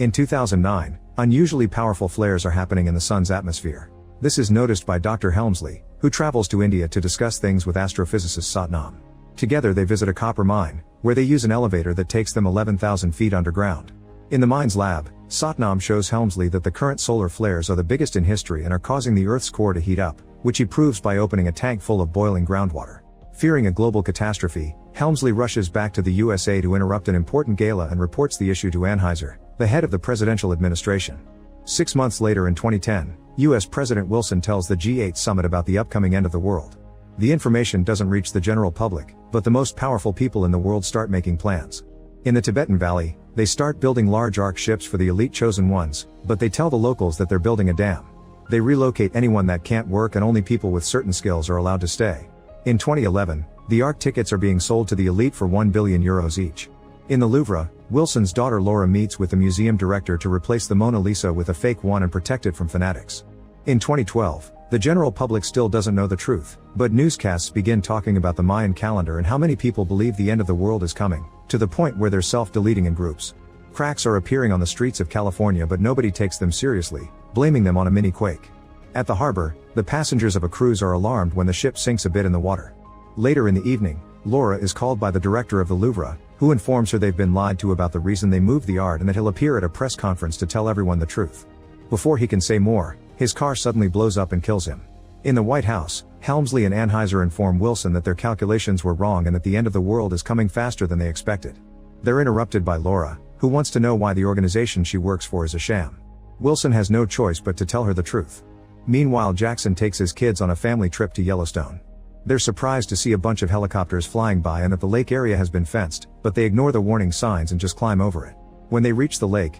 In 2009, unusually powerful flares are happening in the Sun's atmosphere. This is noticed by Dr. Helmsley, who travels to India to discuss things with astrophysicist Tsunami. Together they visit a copper mine, where they use an elevator that takes them 11,000 feet underground. In the mine's lab, Satnam shows Helmsley that the current solar flares are the biggest in history and are causing the Earth's core to heat up, which he proves by opening a tank full of boiling groundwater. Fearing a global catastrophe, Helmsley rushes back to the USA to interrupt an important gala and reports the issue to Anheuser, the head of the presidential administration. 6 months later in 2010, US President Wilson tells the G8 summit about the upcoming end of the world. The information doesn't reach the general public, but the most powerful people in the world start making plans. In the Tibetan Valley, they start building large ark ships for the elite chosen ones, but they tell the locals that they're building a dam. They relocate anyone that can't work and only people with certain skills are allowed to stay. In 2011, the ark tickets are being sold to the elite for €1 billion each. In the Louvre, Wilson's daughter Laura meets with the museum director to replace the Mona Lisa with a fake one and protect it from fanatics. In 2012, the general public still doesn't know the truth, but newscasts begin talking about the Mayan calendar and how many people believe the end of the world is coming, to the point where they're self-deleting in groups. Cracks are appearing on the streets of California, but nobody takes them seriously, blaming them on a mini-quake. At the harbor, the passengers of a cruise are alarmed when the ship sinks a bit in the water. Later in the evening, Laura is called by the director of the Louvre, who informs her they've been lied to about the reason they moved the art and that he'll appear at a press conference to tell everyone the truth. Before he can say more, his car suddenly blows up and kills him. In the White House, Helmsley and Anheuser inform Wilson that their calculations were wrong and that the end of the world is coming faster than they expected. They're interrupted by Laura, who wants to know why the organization she works for is a sham. Wilson has no choice but to tell her the truth. Meanwhile, Jackson takes his kids on a family trip to Yellowstone. They're surprised to see a bunch of helicopters flying by and that the lake area has been fenced, but they ignore the warning signs and just climb over it. When they reach the lake,